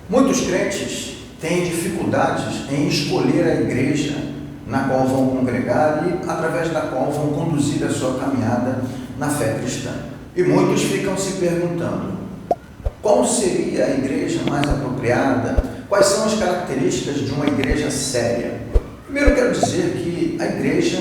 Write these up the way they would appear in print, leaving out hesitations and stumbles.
Muitos crentes têm dificuldades em escolher a igreja na qual vão congregar e através da qual vão conduzir a sua caminhada na fé cristã. E muitos ficam se perguntando: qual seria a igreja mais apropriada? Quais são as características de uma igreja séria? Primeiro, eu quero dizer que a igreja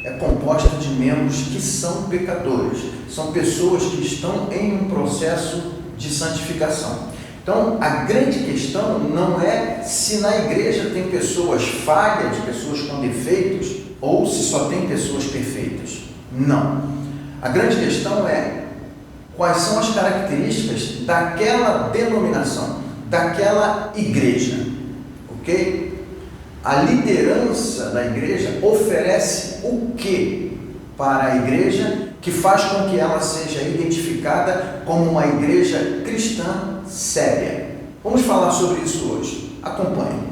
é composta de membros que são pecadores, são pessoas que estão em um processo de santificação. Então, a grande questão não é se na igreja tem pessoas falhas, pessoas com defeitos, ou se só tem pessoas perfeitas. Não. A grande questão é quais são as características daquela denominação, daquela igreja, ok? A liderança da igreja oferece o que para a igreja que faz com que ela seja identificada como uma igreja cristã séria? Vamos falar sobre isso hoje. Acompanhe.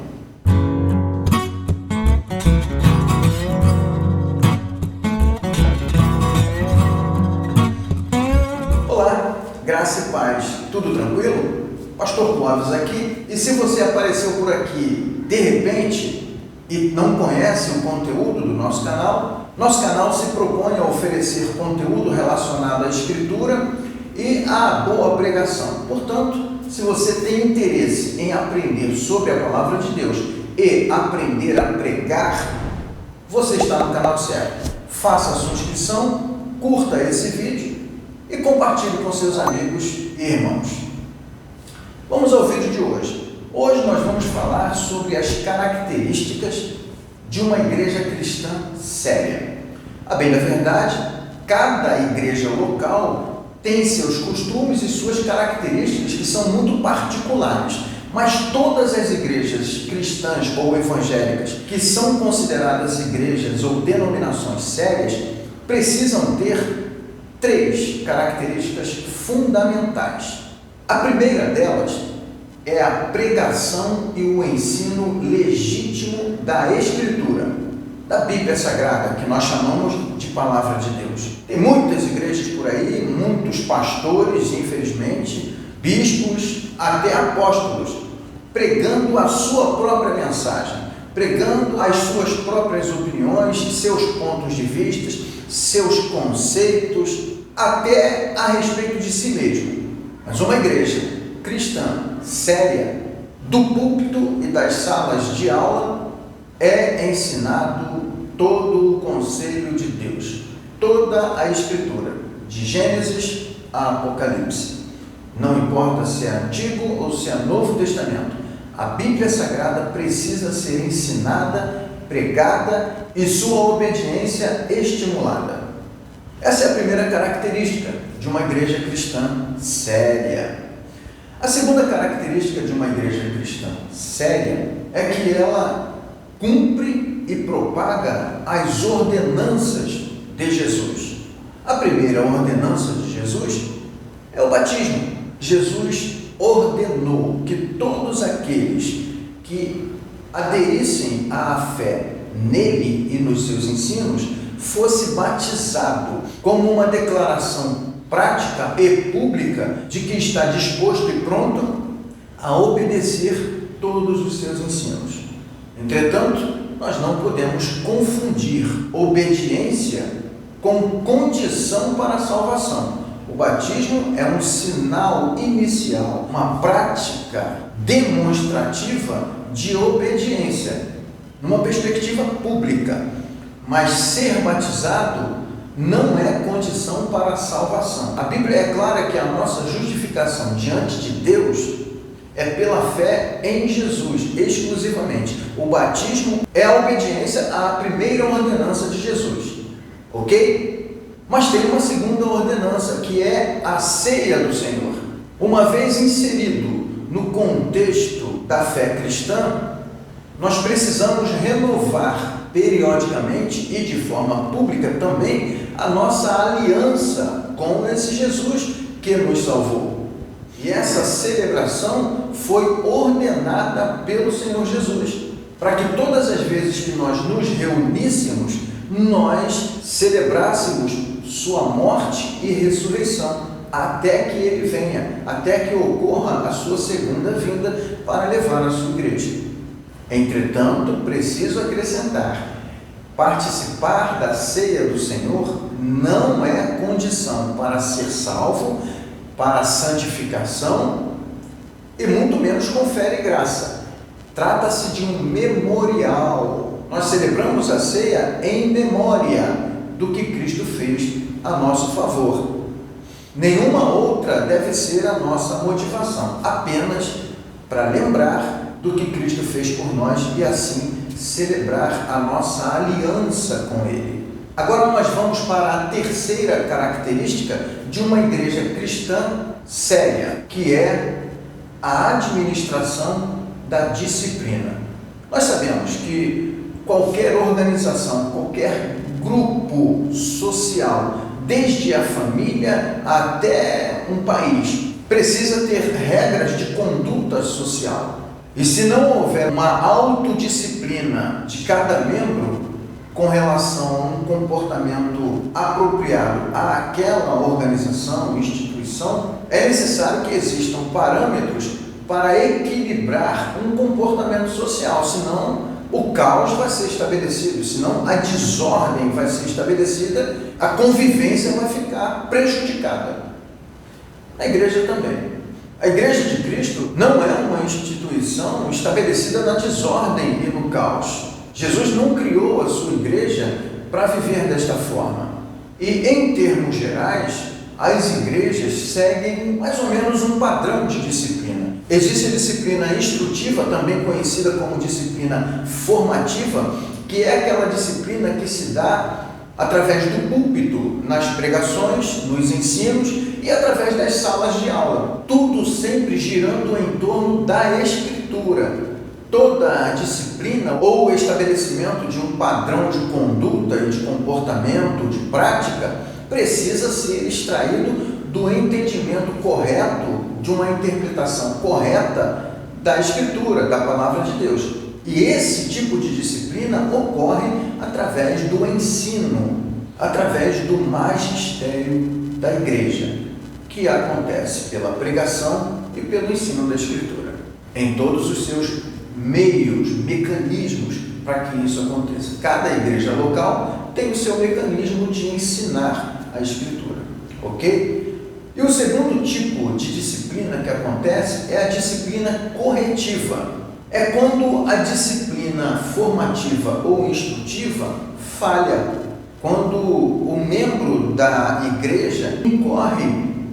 Olá, graça e paz. Tudo tranquilo? Pastor Clóvis aqui. E se você apareceu por aqui de repente e não conhece o conteúdo do nosso canal se propõe a oferecer conteúdo relacionado à Escritura e à boa pregação. Portanto, se você tem interesse em aprender sobre a Palavra de Deus e aprender a pregar, você está no canal certo. Faça a sua inscrição, curta esse vídeo e compartilhe com seus amigos e irmãos. Vamos ao vídeo de hoje. Hoje nós vamos falar sobre as características de uma igreja cristã séria. A bem da verdade, cada igreja local tem seus costumes e suas características que são muito particulares, mas todas as igrejas cristãs ou evangélicas que são consideradas igrejas ou denominações sérias precisam ter 3 características fundamentais. A primeira delas é a pregação e o ensino legítimo da Escritura, da Bíblia Sagrada, que nós chamamos de Palavra de Deus. Tem muitas igrejas por aí, muitos pastores, infelizmente, bispos, até apóstolos, pregando a sua própria mensagem, pregando as suas próprias opiniões, seus pontos de vista, seus conceitos, até a respeito de si mesmo. Mas uma igreja cristã séria, do púlpito e das salas de aula, é ensinado todo o conselho de Deus, toda a Escritura, de Gênesis a Apocalipse. Não importa se é Antigo ou se é Novo Testamento, a Bíblia Sagrada precisa ser ensinada, pregada e sua obediência estimulada. Essa é a primeira característica de uma igreja cristã séria. A segunda característica de uma igreja cristã séria é que ela cumpre e propaga as ordenanças de Jesus. A primeira ordenança de Jesus é o batismo. Jesus ordenou que todos aqueles que aderissem à fé nele e nos seus ensinos fosse batizado como uma declaração prática e pública de que está disposto e pronto a obedecer todos os seus ensinos. Entretanto, nós não podemos confundir obediência com condição para a salvação. O batismo é um sinal inicial, uma prática demonstrativa de obediência, numa perspectiva pública, mas ser batizado não é condição para a salvação. A Bíblia é clara que a nossa justificação diante de Deus é pela fé em Jesus, exclusivamente. O batismo é a obediência à primeira ordenança de Jesus, ok? Mas tem uma segunda ordenança, que é a ceia do Senhor. Uma vez inserido no contexto da fé cristã, nós precisamos renovar periodicamente e de forma pública também a nossa aliança com esse Jesus que nos salvou. E essa celebração foi ordenada pelo Senhor Jesus, para que todas as vezes que nós nos reuníssemos, nós celebrássemos sua morte e ressurreição. até que ele venha, até que ocorra a sua segunda vinda para levar a sua igreja. Entretanto, preciso acrescentar: participar da ceia do Senhor não é condição para ser salvo, para a santificação e muito menos confere graça. Trata-se de um memorial. Nós celebramos a ceia em memória do que Cristo fez a nosso favor. Nenhuma outra deve ser a nossa motivação, apenas para lembrar do que Cristo fez por nós e assim celebrar a nossa aliança com Ele. Agora nós vamos para a terceira característica de uma igreja cristã séria, que é a administração da disciplina. Nós sabemos que qualquer organização, qualquer grupo social, desde a família até um país, precisa ter regras de conduta social. E se não houver uma autodisciplina de cada membro com relação a um comportamento apropriado àquela organização, instituição, é necessário que existam parâmetros para equilibrar um comportamento social, senão o caos vai ser estabelecido, senão a desordem vai ser estabelecida, a convivência vai ficar prejudicada. A igreja também. A Igreja de Cristo não é uma instituição estabelecida na desordem e no caos. Jesus não criou a sua igreja para viver desta forma. E, em termos gerais, as igrejas seguem mais ou menos um padrão de disciplina. Existe a disciplina instrutiva, também conhecida como disciplina formativa, que é aquela disciplina que se dá através do púlpito, nas pregações, nos ensinos e através das salas de aula. Tudo sempre girando em torno da Escritura. Toda a disciplina ou estabelecimento de um padrão de conduta e de comportamento, de prática, precisa ser extraído do entendimento correto, de uma interpretação correta da Escritura, da Palavra de Deus. E esse tipo de disciplina ocorre através do ensino, através do magistério da igreja, que acontece pela pregação e pelo ensino da Escritura, em todos os seus meios, mecanismos para que isso aconteça. Cada igreja local tem o seu mecanismo de ensinar a Escritura, ok? E o segundo tipo de disciplina que acontece é a disciplina corretiva. É quando a disciplina formativa ou instrutiva falha, quando o membro da igreja incorre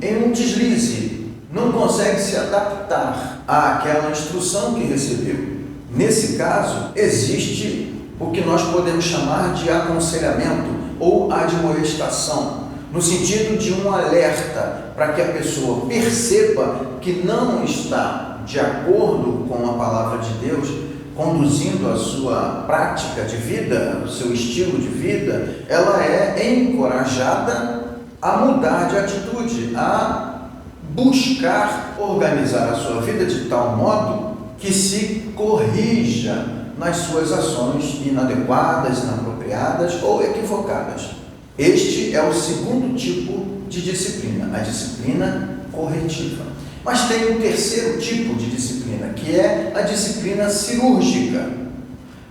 em um deslize, não consegue se adaptar àquela instrução que recebeu. Nesse caso, existe o que nós podemos chamar de aconselhamento ou admoestação, no sentido de um alerta para que a pessoa perceba que não está de acordo com a palavra de Deus, conduzindo a sua prática de vida, o seu estilo de vida. Ela é encorajada a mudar de atitude, a buscar organizar a sua vida de tal modo que se corrija nas suas ações inadequadas, inapropriadas ou equivocadas. Este é o segundo tipo de disciplina, a disciplina corretiva. Mas tem um terceiro tipo de disciplina, que é a disciplina cirúrgica.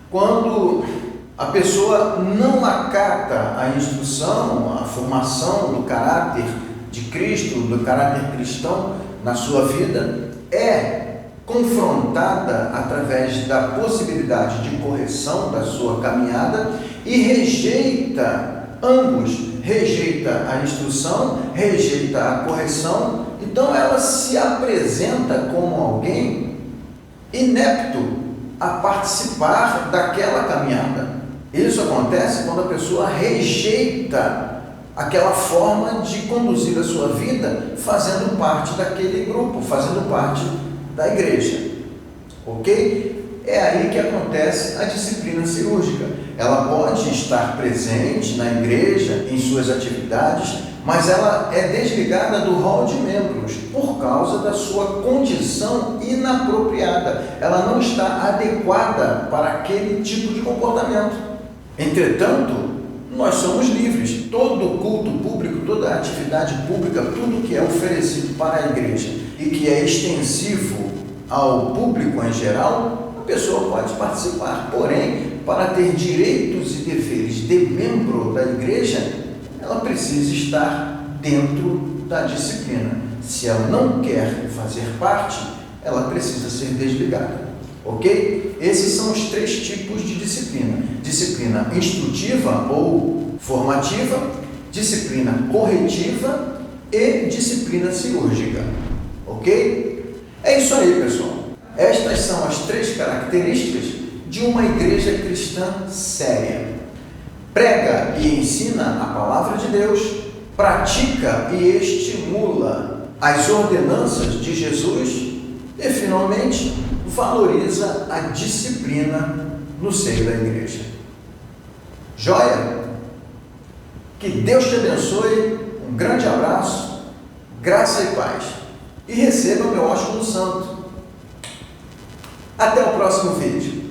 Quando a pessoa não acata a instrução, a formação do caráter de Cristo, do caráter cristão na sua vida, é confrontada através da possibilidade de correção da sua caminhada e rejeita ambos, rejeita a instrução, rejeita a correção. Então ela se apresenta como alguém inepto a participar daquela caminhada. Isso acontece quando a pessoa rejeita aquela forma de conduzir a sua vida fazendo parte daquele grupo, fazendo parte da igreja. Ok? É aí que acontece a disciplina cirúrgica. Ela pode estar presente na igreja, em suas atividades, mas ela é desligada do rol de membros por causa da sua condição inapropriada. Ela não está adequada para aquele tipo de comportamento. Entretanto, nós somos livres. Todo culto público, toda atividade pública, tudo que é oferecido para a igreja e que é extensivo ao público em geral, a pessoa pode participar. Porém, para ter direitos e deveres de membro da igreja, ela precisa estar dentro da disciplina. Se ela não quer fazer parte, ela precisa ser desligada. Ok? Esses são os 3 tipos de disciplina: disciplina instrutiva ou formativa, disciplina corretiva e disciplina cirúrgica. Ok? É isso aí, pessoal. Estas são as 3 características de uma igreja cristã séria. Prega e ensina a palavra de Deus, pratica e estimula as ordenanças de Jesus e, finalmente, valoriza a disciplina no seio da igreja. Joia? Que Deus te abençoe, um grande abraço, graça e paz. E receba meu ósculo santo. Até o próximo vídeo.